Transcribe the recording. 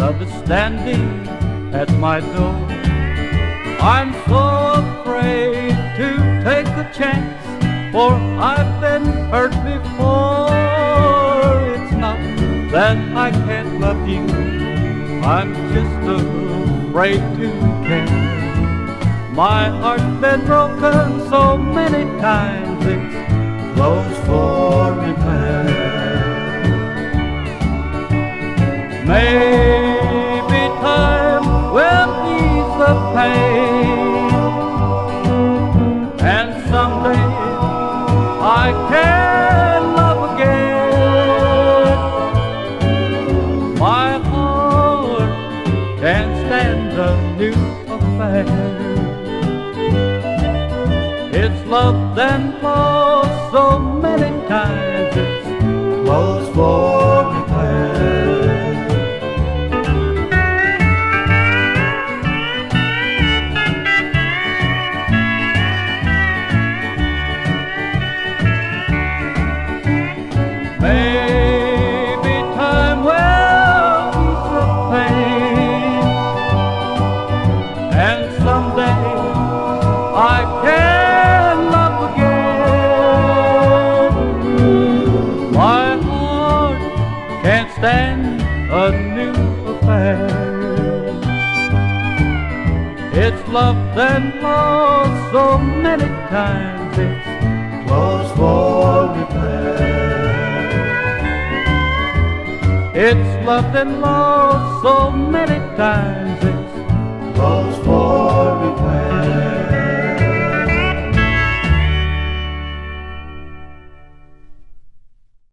love is standing at my door. I'm so afraid to take a chance, for I've been hurt before. It's not that I can't love you, I'm just afraid to care. My heart's been broken so many times, it's close for repair. Maybe time will ease the pain, and someday I can love again. My heart can't stand a new affair. It's loved and lost so many times, it's close for repair. Maybe time will ease the pain, and someday I can love again. My heart can't stand a new affair. It's loved and lost so many times, it's close for repair. It's loved and lost so many times, it's close for repair.